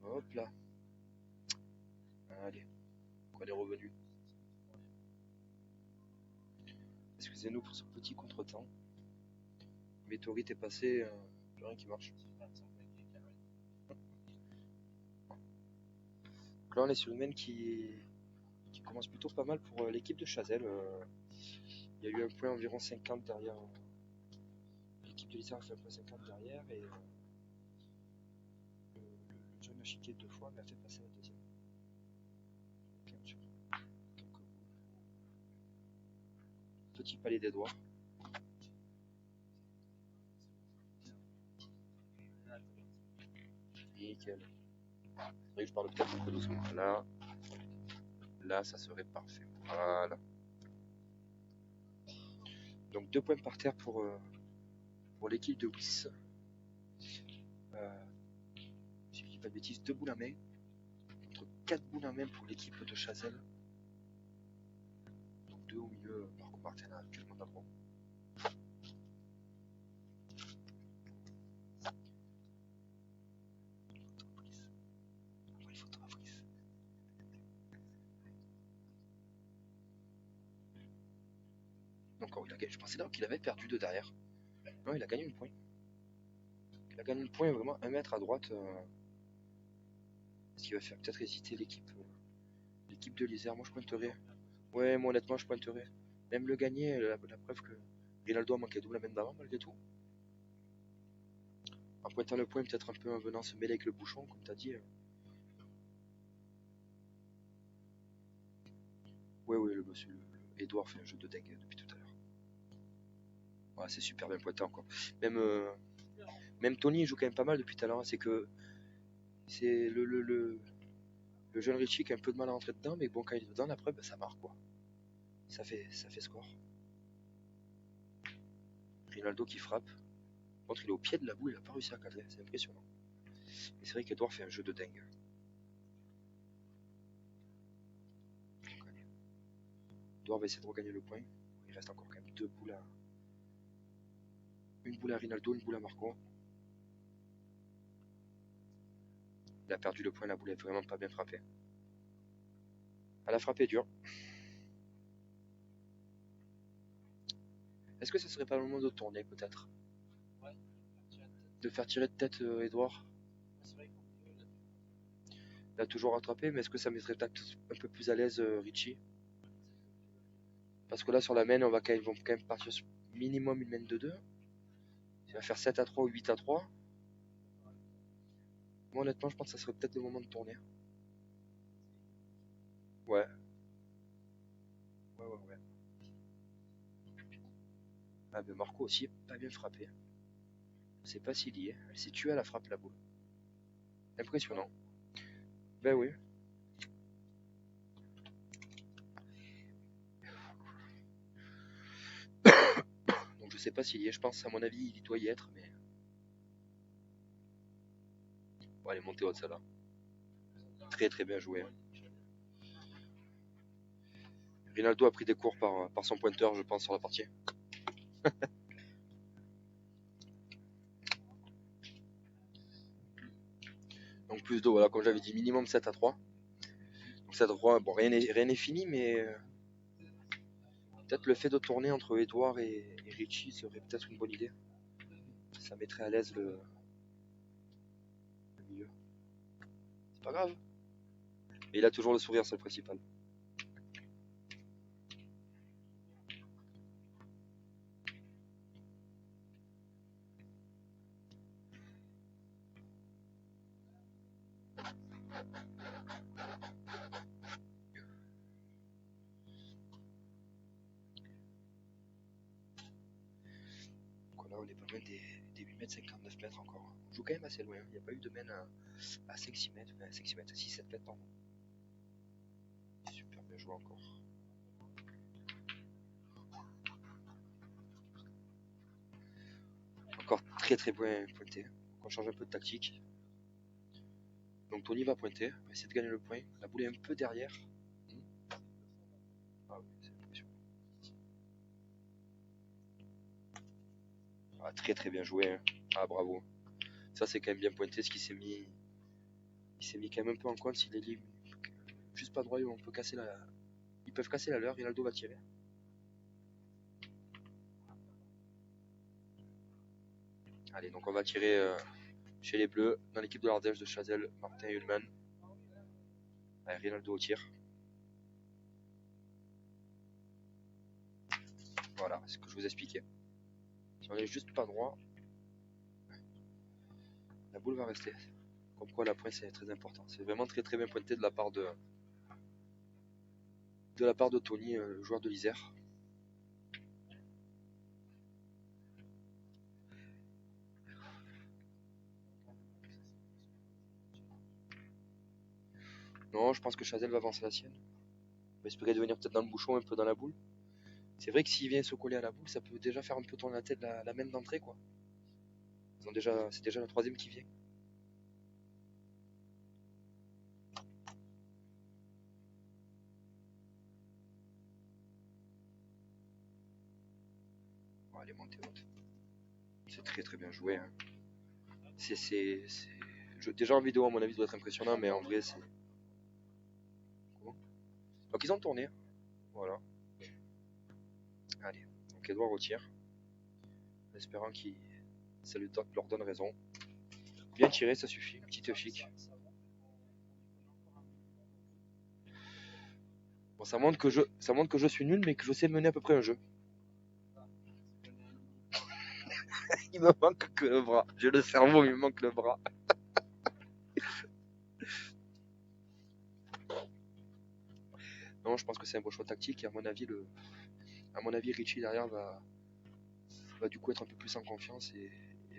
Hop là. Allez, on est revenu. Excusez-nous pour ce petit contretemps. Météorite est passé, plus rien qui marche. Donc là, on est sur une main qui commence plutôt pas mal pour l'équipe de Chazelle. Il y a eu un point environ 50 derrière. L'équipe de l'Isère a fait un point 50 derrière et le John a chiqué 2 fois mais a fait passer la deuxième. Petit palais des doigts. Nickel. C'est vrai que je parle peut-être un peu doucement. Là, ça serait parfait. Voilà. Donc 2 points par terre pour l'équipe de Wiss. Si je dis pas de bêtises, 2 boules à main. Contre 4 boules à main pour l'équipe de Chazelle. Donc 2 au milieu, Marco Martin a actuellement d'abord. Donc je pensais d'abord qu'il avait perdu de derrière. Non, il a gagné une point. Il a gagné une point vraiment 1 mètre à droite. Ce qui va faire peut-être hésiter l'équipe de l'Isère. Moi je pointerais. Ouais, moi honnêtement je pointerais. Même le gagner, la preuve que Rinaldo a manqué double à main d'avant malgré tout. En pointant le point, peut-être un peu en venant se mêler avec le bouchon, comme tu as dit. Oui, le monsieur Edouard fait un jeu de dingue depuis tout à l'heure. Ouais, c'est super bien pointé encore. Même Tony joue quand même pas mal depuis tout à l'heure. C'est que c'est le jeune Richie qui a un peu de mal à rentrer dedans, mais bon, quand il est dedans, la preuve, ça marque quoi. Ça fait score. Rinaldo qui frappe. Contre, il est au pied de la boule, il a pas réussi à cadrer, c'est impressionnant. Mais c'est vrai qu'Edouard fait un jeu de dingue. Edouard va essayer de regagner le point. Il reste encore quand même 2 boules à. Une boule à Rinaldo, une boule à Marco. Il a perdu le point, la boule est vraiment pas bien frappée. Elle a frappé dur. Est-ce que ça serait pas le moment de tourner peut-être? De faire tirer de tête Edouard? Il a toujours rattrapé, mais est-ce que ça mettrait peut-être un peu plus à l'aise Richie? Parce que là sur la main, ils vont quand même partir sur minimum une main de 2. Il va faire 7-3 ou 8-3. Moi honnêtement je pense que ça serait peut-être le moment de tourner. Ouais. Ouais. Ah ben Marco aussi pas bien frappé. Je sais pas s'il y est. Elle s'est tuée à la frappe la boule. Impressionnant. Ben oui. Donc je sais pas s'il y est. Je pense à mon avis il doit y être, mais. Bon, elle est montée haute celle-là. Très très bien joué. Rinaldo a pris des cours par son pointeur, je pense, sur la partie. Donc plus de, voilà, comme j'avais dit, minimum 7-3. Donc 7-3, bon, rien n'est fini, mais peut-être le fait de tourner entre Edouard et Richie serait peut-être une bonne idée. Ça mettrait à l'aise le milieu. C'est pas grave. Mais il a toujours le sourire, c'est le principal. Donc là, on est pas loin des 8 mètres, 59 mètres encore. On joue quand même assez loin. Il n'y a pas eu de mène à 5-6 mètres, 5-6 mètres, 6-7 mètres, pardon. Super bien joué encore. Encore très très bien pointé. On change un peu de tactique. Donc Tony va pointer, va essayer de gagner le point. La boule est un peu derrière. Ah oui, c'est impressionnant. Ah, très très bien joué. Hein. Ah bravo. Ça c'est quand même bien pointé ce qui s'est mis. Il s'est mis quand même un peu en compte. S'il est libre, juste pas droit, on peut casser la... Ils peuvent casser la leur. Rinaldo va tirer. Allez, donc on va tirer chez les Bleus, dans l'équipe de l'Ardèche de Chazelle, Martin Ullmann. Allez, Rinaldo au tir. Voilà, c'est ce que je vous expliquais. Si on est juste pas droit, la boule va rester. Comme quoi la pointe c'est très important. C'est vraiment très bien pointé de la part de Tony, le joueur de l'Isère. Non, je pense que Chazelle va avancer la sienne. On va espérer de venir peut-être dans le bouchon, un peu dans la boule. C'est vrai que s'il vient se coller à la boule, ça peut déjà faire un peu tourner la tête la main d'entrée, quoi. C'est déjà la troisième qui vient. Bon, elle est montée haute. C'est très bien joué. Hein. Déjà en vidéo, à mon avis, ça doit être impressionnant, mais en vrai, c'est... Donc ils ont tourné. Voilà. Allez, donc Edouard au tir. En espérant que ça leur donne raison. Bien tiré, ça suffit. Petite chic. Bon, ça montre que je suis nul, mais que je sais mener à peu près un jeu. Il me manque que le bras. J'ai le cerveau, il me manque le bras. Non, je pense que c'est un beau choix tactique. Et à mon avis, Richie derrière va du coup être un peu plus en confiance et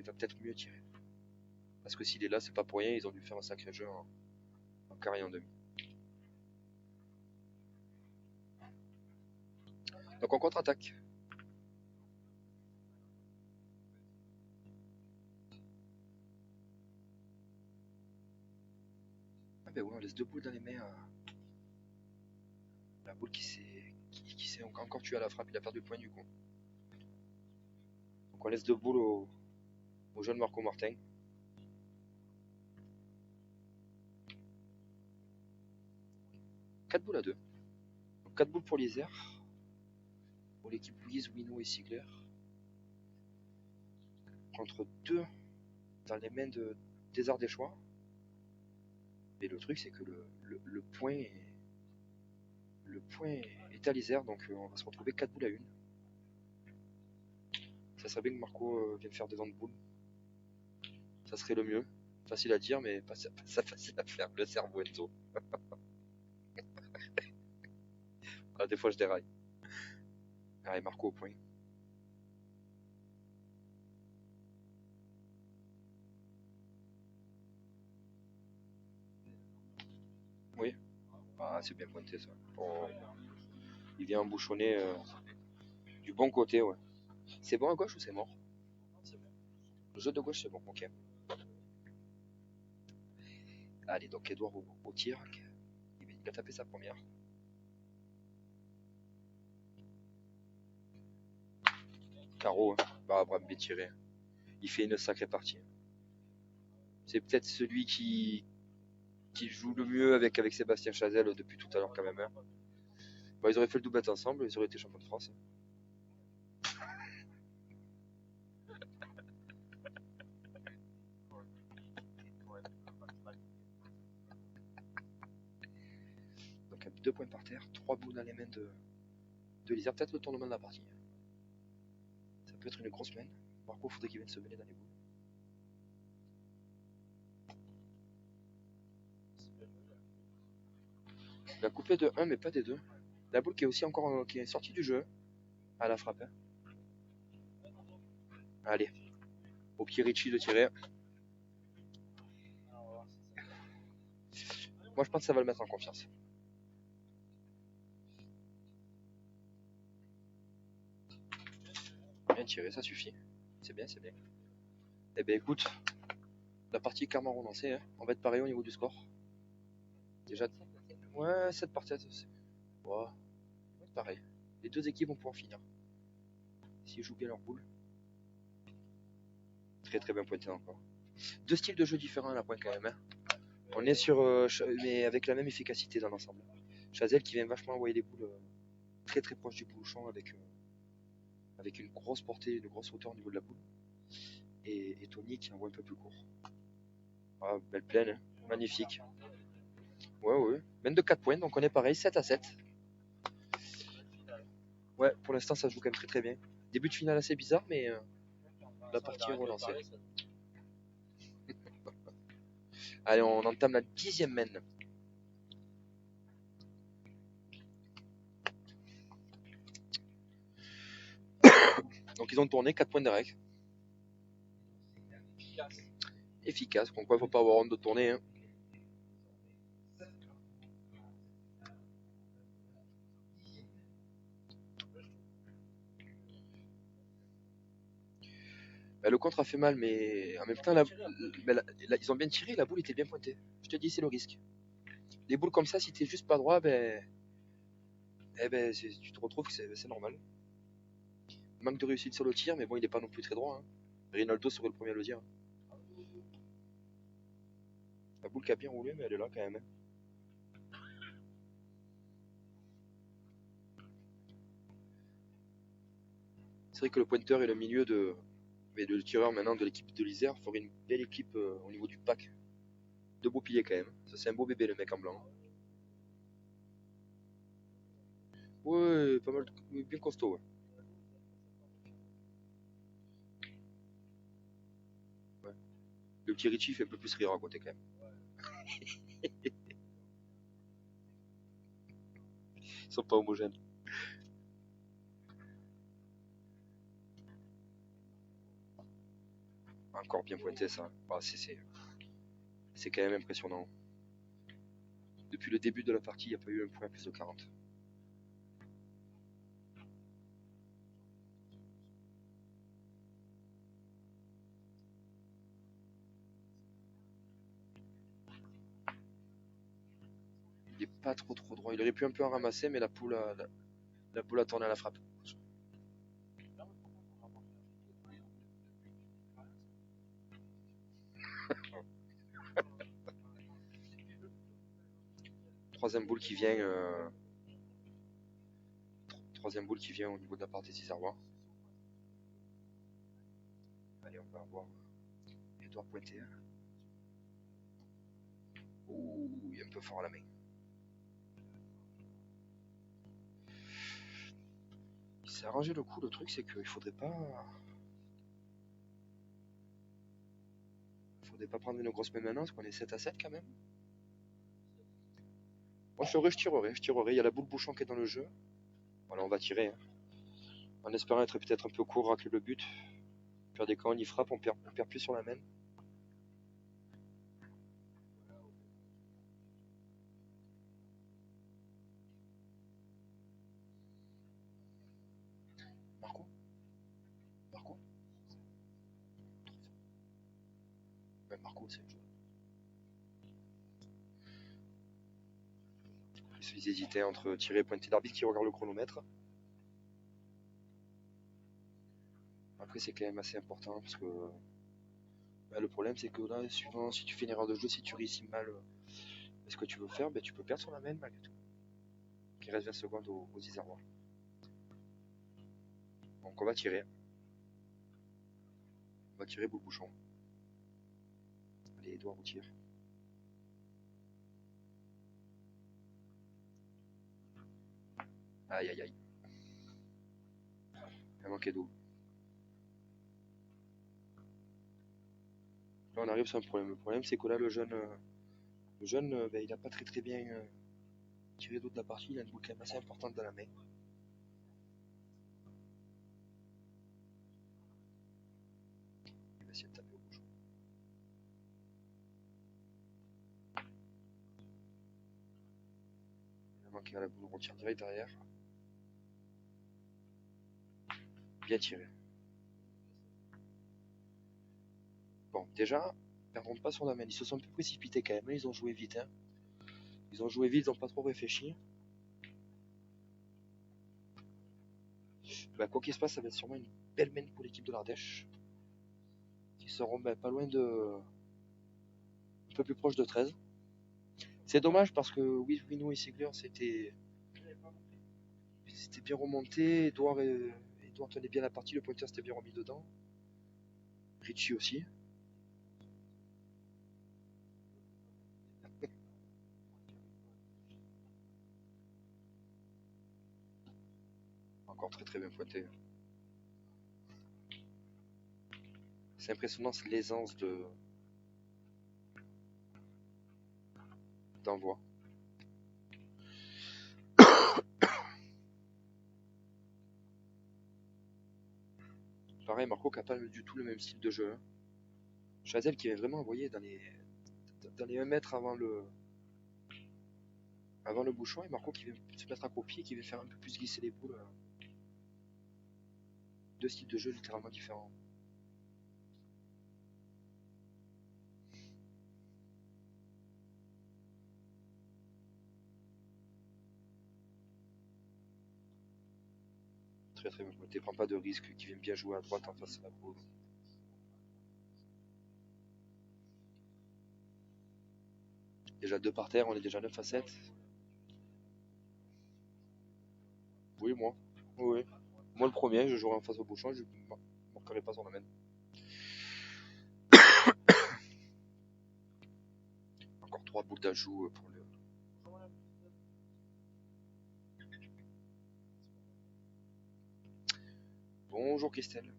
va peut-être mieux tirer. Parce que s'il est là, c'est pas pour rien. Ils ont dû faire un sacré jeu en quart et en demi. Donc on contre-attaque. Ah ben ouais, on laisse deux boules dans les mains. La boule qui s'est encore tué à la frappe, il a perdu le point du coup. Donc on laisse deux boules au jeune Marco Martin. Quatre boules à deux. Donc 4 boules pour l'Isère. Pour l'équipe Louise, Wino et Sigler. Contre 2 dans les mains des Ardéchois. Et le truc c'est que le point est à l'Isère, donc on va se retrouver 4 boules à 1. Ça serait bien que Marco vienne faire des dents de boule. Ça serait le mieux. Facile à dire, mais pas facile à faire. Le cerveau Enzo. Ah, des fois je déraille. Allez, Marco au point. Oui. Ah, c'est bien pointé ça. Oh. Il vient embouchonner du bon côté, ouais. C'est bon à gauche ou c'est mort? Le jeu de gauche, c'est bon, ok. Allez, donc Edouard au tir. Il a tapé sa première. Carreau, hein. Bah, Abraham tiré. Il fait une sacrée partie. C'est peut-être celui qui joue le mieux avec Sébastien Chazelle depuis tout à l'heure quand même. Hein. Bah, ils auraient fait le doublette ensemble, ils auraient été champions de France. Donc 2 points par terre, 3 boules dans les mains de l'Isère, peut-être le tournement de la partie. Ça peut être une grosse main. Marco, faudrait qu'il vienne se mêler dans les boules. Il a coupé de 1 mais pas des 2. La boule qui est aussi encore qui est sortie du jeu à la frappe. Hein. Allez, au pied Richie de tirer. Moi je pense que ça va le mettre en confiance. Bien tiré, ça suffit. C'est bien, c'est bien. Eh bien écoute, la partie est clairement relancée. Hein. On va être pareil au niveau du score. Déjà, ouais, 7 par 7. Ouais, on va être pareil. Les deux équipes vont pouvoir finir. S'ils jouent bien leur boule. Très bien pointé encore. Deux styles de jeu différents à la pointe quand même. Hein. On est sur, mais avec la même efficacité dans l'ensemble. Chazelle qui vient vachement envoyer les boules très très proche du bouchon avec une grosse portée, une grosse hauteur au niveau de la boule. Et Tony qui envoie un peu plus court. Ah, belle plaine, hein. Magnifique. Ouais, ouais. 22 points, donc on est pareil, 7-7. Ouais, pour l'instant ça joue quand même très très bien. Début de finale assez bizarre, mais la partie est relancée. Allez, on entame la 10e main. Donc ils ont tourné 4 points de règle. Efficace, donc il faut pas avoir honte de tourner. Hein. Bah, le contre a fait mal, mais en même temps, ils ont bien tiré, la boule était bien pointée. Je te dis, c'est le risque. Les boules comme ça, si t'es juste pas droit, tu te retrouves que c'est normal. Manque de réussite sur le tir, mais bon, il est pas non plus très droit. Hein. Rinaldo serait le premier à le dire. La boule qui a bien roulé, mais elle est là quand même. Hein. C'est vrai que le pointeur et le milieu mais le tireur maintenant de l'équipe de l'Isère ferait une belle équipe au niveau du pack. De beaux piliers quand même. Ça c'est un beau bébé le mec en blanc. Ouais, pas mal, bien costaud. Ouais. Ouais. Le petit Richie fait un peu plus rire à côté quand même. Ils sont pas homogènes. Encore bien pointé ça. Bah, c'est quand même impressionnant. Depuis le début de la partie, il n'y a pas eu un point à plus de 40. Il est pas trop droit. Il aurait pu un peu en ramasser, mais la poule a tourné à la frappe. Troisième boule qui vient. Troisième boule qui vient au niveau de la part des Isérois. Allez, on va avoir Edouard pointé. Ouh, il est un peu fort à la main. Il s'est arrangé le coup. Le truc, c'est qu'il faudrait pas. Faudrait pas prendre une grosse main maintenant, parce qu'on est 7-7 quand même. Moi, je tirerai. Il y a la boule bouchon qui est dans le jeu. Voilà, on va tirer. Hein. En espérant être peut-être un peu court, racler le but. Faire des camps, on y frappe, on perd plus sur la main. Marco Marco Ouais, Marco, c'est le jeu. Ils hésitaient entre tirer et pointer l'arbitre qui regarde le chronomètre. Après, c'est quand même assez important parce que le problème, c'est que là, suivant si tu fais une erreur de jeu, si tu réussis mal ce que tu veux faire, tu peux perdre sur la main malgré tout. Il reste 20 secondes aux Isérois. Donc, on va tirer. On va tirer boule bouchon. Allez, Edouard, on tire. Aïe, aïe, aïe. Il a manqué d'eau. Là, on arrive sur un problème. Le problème, c'est que là, le jeune, il n'a pas très très bien tiré d'eau de la partie. Il a une boule quand même assez importante dans la main. Il va essayer de taper au bouchon. Il a manqué à la boule. On tire direct derrière. Bien tiré. Bon, déjà, perdons pas sur la main. Ils se sont un peu précipités quand même. Ils ont joué vite. Hein. Ils ont joué vite, ils n'ont pas trop réfléchi. Quoi qu'il se passe, ça va être sûrement une belle main pour l'équipe de l'Ardèche. Qui seront pas loin de. Un peu plus proche de 13. C'est dommage parce que Wino et Sigler c'était bien remonté. Edouard tenait bien la partie, le pointeur s'était bien remis dedans. Richie aussi. Encore très très bien pointé. C'est impressionnant l'aisance d'envoi. Pareil, Marco qui n'a pas du tout le même style de jeu. Hein. Chazelle qui avait vraiment envoyé dans les 1 mètre avant le bouchon et Marco qui vient se mettre à copier et qui vient faire un peu plus glisser les boules. Deux styles de jeu littéralement différents. Très très bien pointé, prends pas de risque, qui vient bien jouer à droite en face de la boule. Déjà 2 par terre, on est déjà 9 à 7. Oui, moi. Oui. Moi le premier, je jouerai en face au bouchon, je ne marquerai pas son domaine. Encore 3 boules d'ajout pour le. Bonjour Christelle.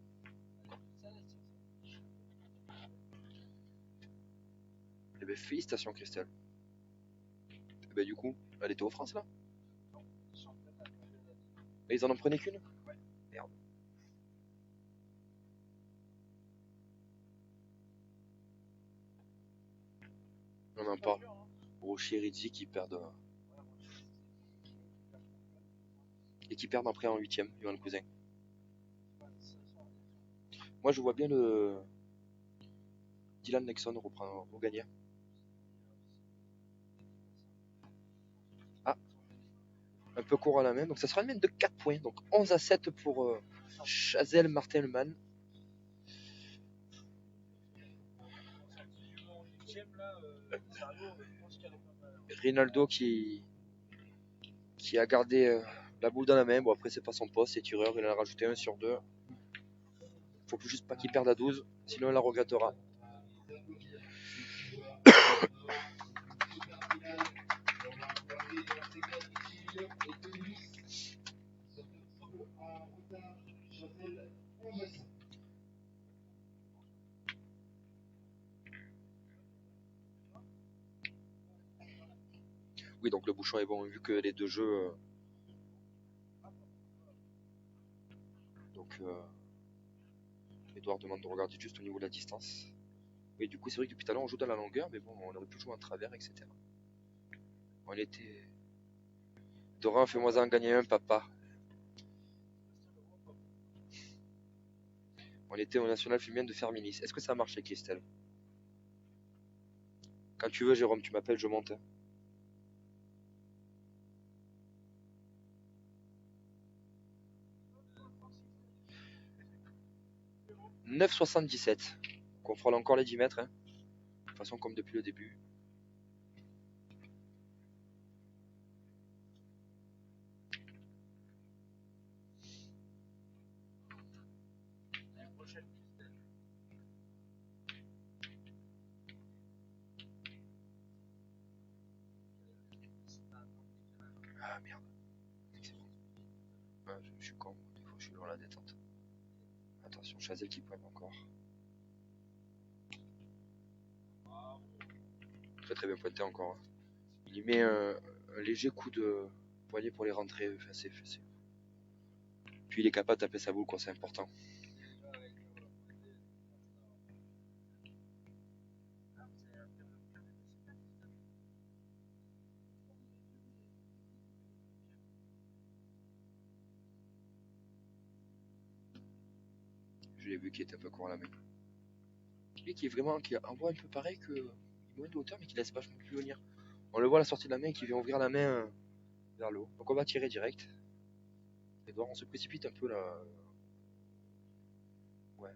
Eh ben félicitations Christelle. Eh ben du coup, elle était aux France là. Et ils en ont prenaient qu'une. Merde. On en parle. Rocher Rizzi qui perdent. Et qui perdent après en 8ème, Yohan le cousin. Moi je vois bien le. Dylan Nexon regagner. Ah, un peu court à la main. Donc ça sera une main de 4 points. Donc 11 à 7 pour Chazelle Martelman. Rinaldo qui a gardé la boule dans la main. Bon après c'est pas son poste, c'est tireur, il en a rajouté 1 sur 2. Faut juste pas qu'il perde à 12, sinon il la regrettera. Oui, donc le bouchon est bon vu que les deux jeux. Donc Edouard demande de regarder juste au niveau de la distance. Oui, du coup c'est vrai que depuis tout à l'heure on joue dans la longueur, mais bon, on aurait pu jouer en travers, etc. On était. Dorin, fais-moi en gagner un, papa. On était au National Féminin de Ferminis. Est-ce que ça a marché, Christelle? Quand tu veux, Jérôme, tu m'appelles, je monte. 9,77. On frôle encore les 10 mètres. Hein. De toute façon, comme depuis le début. Ah merde. Ah, je suis con. Des fois, je suis dans la détente. Attention, Chazelle qui pointe encore. Très très bien pointé encore. Hein. Il y met un léger coup de poignet pour les rentrer. Enfin, c'est. Puis il est capable de taper sa boule, quoi, c'est important. Je l'ai vu qui était un peu court à la main. Lui qui est vraiment. Qui envoie un peu pareil que. Il est moins de hauteur, mais qui laisse vachement plus venir. On le voit à la sortie de la main qui vient ouvrir la main vers le haut. Donc on va tirer direct. Edouard, on se précipite un peu là. Ouais.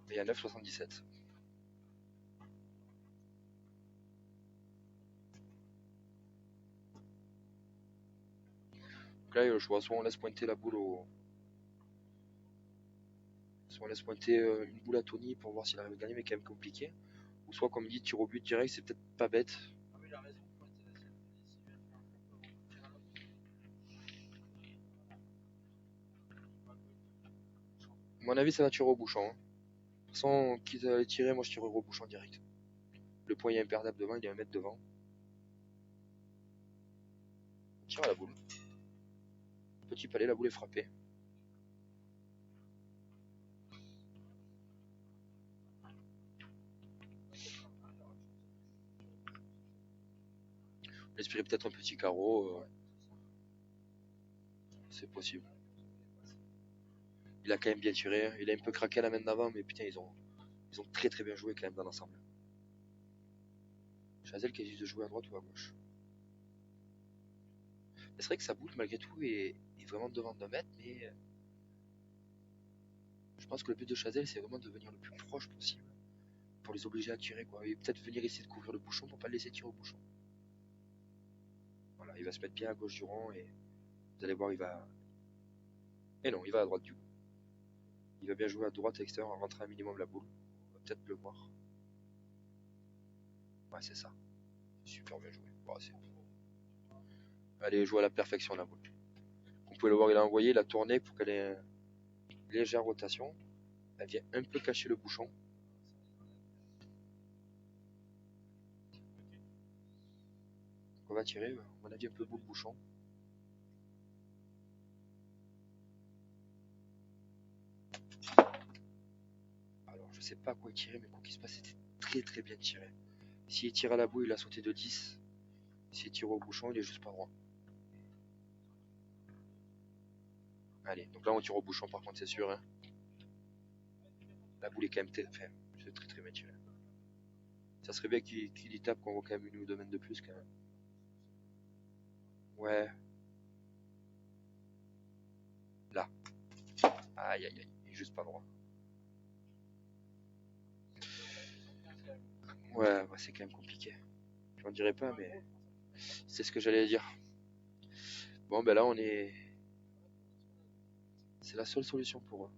Et à 9,77. Donc là, il y a le choix. Soit on laisse pointer la boule au. Soit on laisse pointer une boule à Tony pour voir s'il arrive à gagner, mais quand même compliqué. Ou soit, comme il dit, tir au but direct, c'est peut-être pas bête. À mon avis, ça va tirer au bouchon. Hein. De toute façon, quitte à les tirer, moi je tirerai au bouchon direct. Le point est imperdable devant, il est 1 mètre devant. On tire à la boule. Petit palais, la boule est frappée. On espérait peut-être un petit carreau. C'est possible. Il a quand même bien tiré. Il a un peu craqué à la main d'avant, mais putain, ils ont très très bien joué quand même dans l'ensemble. Chazelle qui hésite de jouer à droite ou à gauche. C'est vrai que sa boule, malgré tout, est vraiment devant d'un mètre, mais je pense que le but de Chazelle, c'est vraiment de venir le plus proche possible pour les obliger à tirer, quoi. Et peut-être venir essayer de couvrir le bouchon pour pas le laisser tirer au bouchon. Voilà, il va se mettre bien à gauche du rond et vous allez voir, il va. Et non, il va à droite du coup. Il va bien jouer à droite à l'extérieur en rentrant un minimum la boule. On va peut-être le voir. Ouais, c'est ça. Super bien joué. Bon, allez, jouer à la perfection la boule. Vous pouvez le voir, il a envoyé, il a tourné pour qu'elle ait une légère rotation. Elle vient un peu cacher le bouchon. On va tirer, à mon avis, un peu bout le bouchon. Alors, je sais pas à quoi il tirait, mais quoi qu'il se passe, c'était très très bien tiré. S'il tire à la boule, il a sauté de 10. S'il tire au bouchon, il est juste pas droit. Allez, donc là on tire au bouchon par contre, c'est sûr. Hein. La boule est quand même c'est très très bien tiré. Ça serait bien qu'il y tape, qu'on voit quand même une ou deux mètres de plus quand même. Ouais. Là. Aïe aïe aïe, il est juste pas droit. Ouais, bah, c'est quand même compliqué. J'en dirais pas, mais c'est ce que j'allais dire. Bon, ben là on est. C'est la seule solution pour eux.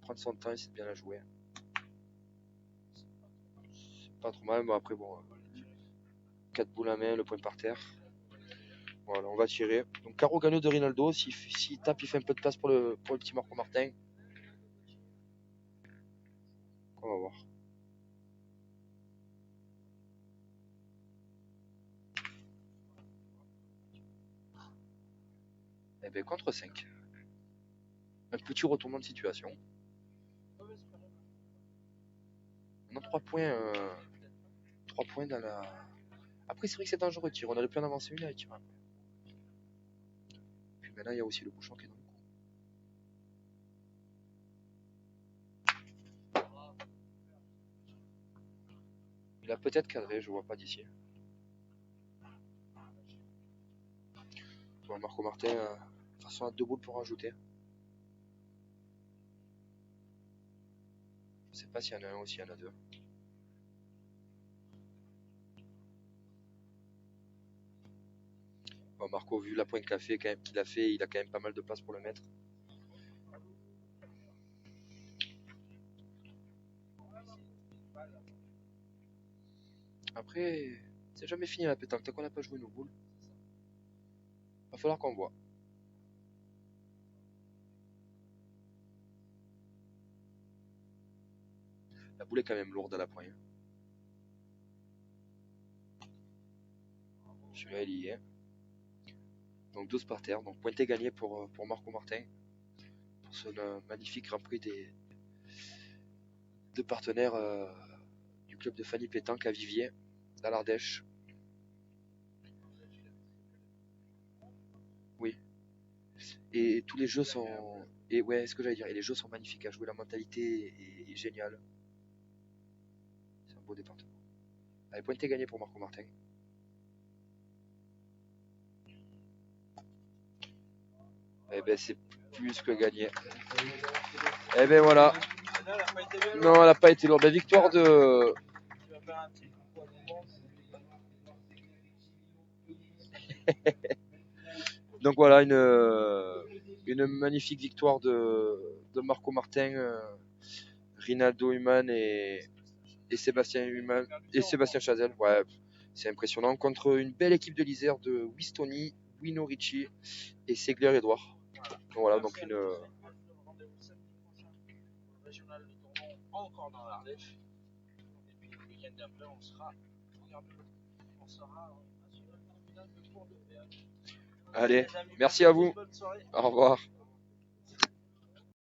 Prendre son temps, essayer de bien la jouer. C'est pas trop mal, mais après bon. 4 boules à main, le point par terre. Voilà, on va tirer. Donc carreau gagneux de Rinaldo. S'il tape, il fait un peu de place pour le petit Marco Martin. On va voir. Eh bien, contre 5. Un petit retournement de situation. On a 3 points. 3 points dans la. Après, c'est vrai que c'est dangereux de tirer. On aurait pu en avancer une avec. Puis maintenant, il y a aussi le bouchon qui est dans le coup. Il a peut-être cadré, je vois pas d'ici. Bon, Marco Martin, de toute façon, a 2 boules pour rajouter. Je sais pas s'il y en a un ou s'il y en a 2. Bon, Marco, vu la pointe qu'il a fait, il a quand même pas mal de place pour le mettre. Après, c'est jamais fini la pétanque. Tant qu'on n'a pas joué nos boules, va falloir qu'on voit. La boule est quand même lourde à la poigne. Celui-là, il y est. Donc 12 par terre. Donc pointé gagné pour Marco Martin. Pour ce magnifique Grand Prix de partenaires du club de Fanny Pétanque à Viviers, dans l'Ardèche. Oui. Et tous les jeux sont. Et ouais, ce que j'allais dire. Et les jeux sont magnifiques à jouer. La mentalité est géniale. C'est un beau département. Allez, pointé gagné pour Marco Martin. Eh ben c'est plus que gagné. Eh ben voilà. Non, elle n'a pas été lourde. La victoire de. Donc voilà, une magnifique victoire de Marco Martin, Rinaldo Human et Sébastien Human et Sébastien Chazelle. Ouais, c'est impressionnant contre une belle équipe de l'Isère de Wistoni, Wino Ricci et Segler Edouard. Donc voilà, donc une. Encore dans l'Ardèche. Et puis le week-end d'après, on sera Allez, merci à vous. Au revoir.